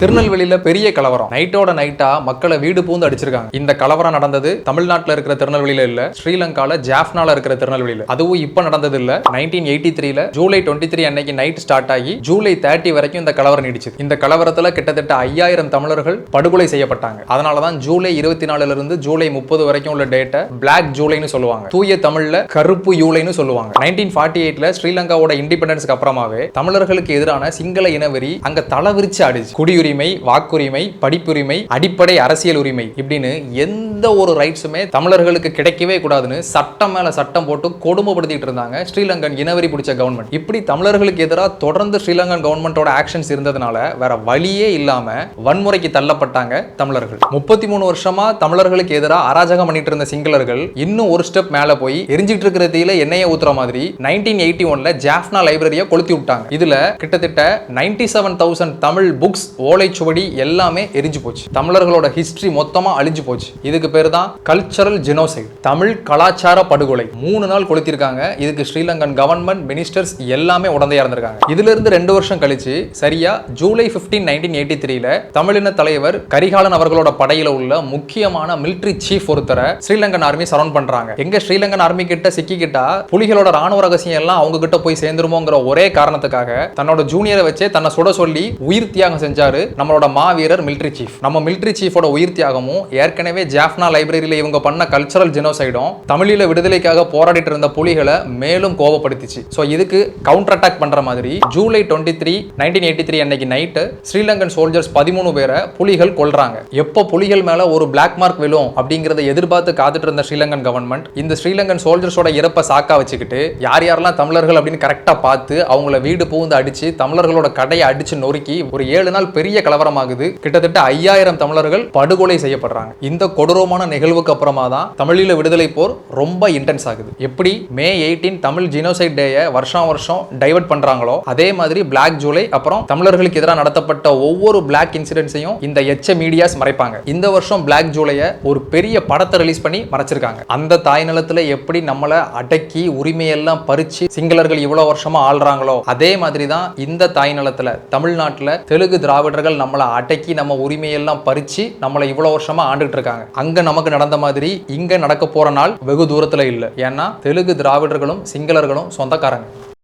திருநெல்வேலியில பெரிய கலவரம். நைட்டோட நைட்டா மக்களை வீடு பூந்து அடிச்சிருக்காங்க. இந்த கலவரம் நடந்தது தமிழ்நாட்டில் இருக்கிற திருநெல்வேலியில இல்ல, ஸ்ரீலங்கால ஜாஃப்னால இருக்கிற திருநெல்வேலியில. அதுவும் இப்ப நடந்தது இல்ல, 1983 ஜூலை 23 அன்னைக்கு நைட் ஸ்டார்ட் ஆகி ஜூலை 30 வரைக்கும் இந்த கலவரம் நீடிச்சது. இந்த கலவரத்துல கிட்டத்தட்ட 5000 தமிழர்கள் படுகொலை செய்யப்பட்டாங்க. அதனாலதான் ஜூலை 24 இருந்து ஜூலை 30 வரைக்கும் உள்ள டேட்டை பிளாக் ஜூலைன்னு சொல்லுவாங்க. தூய தமிழ்ல கருப்பு யூலைன்னு சொல்லுவாங்க. 1948 ஸ்ரீலங்காவோட இண்டிபெண்டன்ஸ்க்கு அப்புறமாவே தமிழர்களுக்கு எதிரான சிங்கள இனவெறி அங்க தலவிரிச்சு ஆடிச்சு. குடியுரிமை, வாக்குரிமை, படிப்புரிமை, அடிப்படை அரசியல் உரிமை இப்படின்னு எந்த ஒரு ரைட்ஸுமே தமிழர்களுக்கு கிடைக்கவே கூடாதுன்னு சட்டம் மேல சட்டம் போட்டு கொடுமைப்படுத்திட்டு இருந்தாங்க ஸ்ரீலங்கன் இனவெறி பிடிச்ச கவர்மெண்ட். இப்படி தமிழர்களுக்கு எதிராக தொடர்ந்து ஸ்ரீலங்கன் கவர்மெண்டோட ஆக்ஷன்ஸ் இருந்ததுனால வேற வழியே இல்லாம வன்முறைக்கு தள்ளப்பட்டாங்க தமிழர்கள். 33 வருஷமா தமிழர்களுக்கு எதிராக அராஜகம் பண்ணிட்டு இருந்த சிங்களர்கள் இன்னும் ஒரு ஸ்டெப் மேல போய் எரிஞ்சிட்டு இருக்கிற தீயில எண்ணெயை ஊத்துற மாதிரி 1981 ஜாஃப்னா லைப்ரரியை கொளுத்தி விட்டாங்க. இதுல கிட்டத்தட்ட 97,000 தமிழ் புக்ஸ், ஓலைச்சுவடி எல்லாமே எரிஞ்சு போச்சு. தமிழர்களோட ஹிஸ்டரி மொத்தமா அழிஞ்சு போச்சு. இதுக்கு பேரு தான் கல்ச்சரல் ஜெனோசைட், தமிழ் கலாச்சார படுகொலை. 3 நாள் கொளுத்திருக்காங்க. இதுக்கு ஸ்ரீலங்கன் கவர்மெண்ட், மினிஸ்டர்ஸ் எல்லாமே உடந்தையா இருந்திருக்காங்க. இதுல இருந்து 2 வருஷம் கழிச்சு சரியா ஜூலை 15, 1983 தமிழின தலைவர் கரிகாலன் அவர்களோட படையில உள்ள முக்கியமான மிலிட்டரி சீஃப் ஒருத்தரை ஸ்ரீலங்கன் ஆர்மி சரவுண்ட் பண்றாங்க. எங்க ஸ்ரீலங்கன் ஆர்மி கிட்ட சிக்கிக்கிட்டா புலிகளோட ராணுவ ரகசியம் எல்லாம் அவங்க கிட்ட போய் சேர்ந்துருமோங்கிற ஒரே காரணத்துக்காக தன்னோட ஜூனியரை வச்சே தன்னை சுட சொல்லி உயிர் தியாகம் செஞ்சாரு நம்மளோட மாவீரர் மிலிட்டரி சீஃப். நம்ம மிலிட்டரி சீஃபோட உயிர் தியாகமும் ஏற்கனவே ஜாஃப்னா லைப்ரரியில இவங்க பண்ண கல்ச்சரல் ஜெனோசைடும் தமிழீழ விடுதலைக்காக போராடிட்டு இருந்த புலிகளை மேலும் கோபப்படுத்திச்சு. சோ இதுக்கு கவுண்டர் அட்டாக் பண்ற மாதிரி ஜூலை 23, 1983 அன்னைக்கு நைட்டு ஸ்ரீலங்கன் சோல்ஜர்ஸ் 13 பேரை புலிகள் கொல்றாங்க. எப்போ புலிகள் மேல ஒரு பிளாக் மார்க் விழும் அப்படிங்கறத எதிர்பார்த்து காத்துட்டு இருந்த ஸ்ரீலங்கன் கவர்மெண்ட் இந்த ஸ்ரீலங்கன் சோல்ஜர்ஸோட இறப்ப சாக்கா வச்சுக்கிட்டு யார் யாரெல்லாம் தமிழர்கள் அப்படின்னு கரெக்டா பார்த்து அவங்கள வீடு பூந்து அடிச்சு தமிழர்களோட கடையை அடிச்சு நொறுக்கி ஒரு 7 நாள் பெரிய கலவரமாகுது. கிட்டத்தட்ட 5000 தமிழர்கள் படுகொலை செய்யப்படுறாங்க. இந்த கொடூரமான நிகழ்வுக்கு அப்புறமா தான் தமிழீழ விடுதலை போர் ரொம்ப இன்டென்ஸ் ஆகுது. எப்படி மே 18 தமிழ் ஜெனோசைட் டேயை வருஷம் டைவர்ட் பண்றாங்களோ அதே மாதிரி பிளாக் ஜூலை அப்புறம் தமிழர்களுக்கு எதிராக நடத்தப்பட்ட ஒவ்வொரு பிளாக் இன்சிடென்ட்ஸையும் இந்த எச்ச மீடியாஸ் மறைப்பாங்க. இந்த வருஷம் பிளாக் ஜூலையை ஒரு பெரிய படத்தை ரிலீஸ் பண்ணி மறைச்சிருக்காங்க. அந்த தாய் நிலத்துல எப்படி நம்மளை அடக்கி உரிமையெல்லாம் பறிச்சு சிங்களர்கள் இவ்வளவு வருஷமா ஆள்றாங்களோ அதே மாதிரி தான் இந்த தாய் நிலத்துல தமிழ்நாட்டுல தெலுங்கு திராவிடர்கள் நம்மளை அடக்கி நம்ம உரிமையெல்லாம் பறிச்சு நம்மளை இவ்வளவு வருஷமா ஆண்டுகிட்டு இருக்காங்க. அங்க நமக்கு நடந்த மாதிரி இங்க நடக்க போற நாள் வெகு தூரத்துல இல்ல. ஏன்னா தெலுங்கு திராவிடர்களும் சிங்களர்களும் சொந்தக்காரங்க.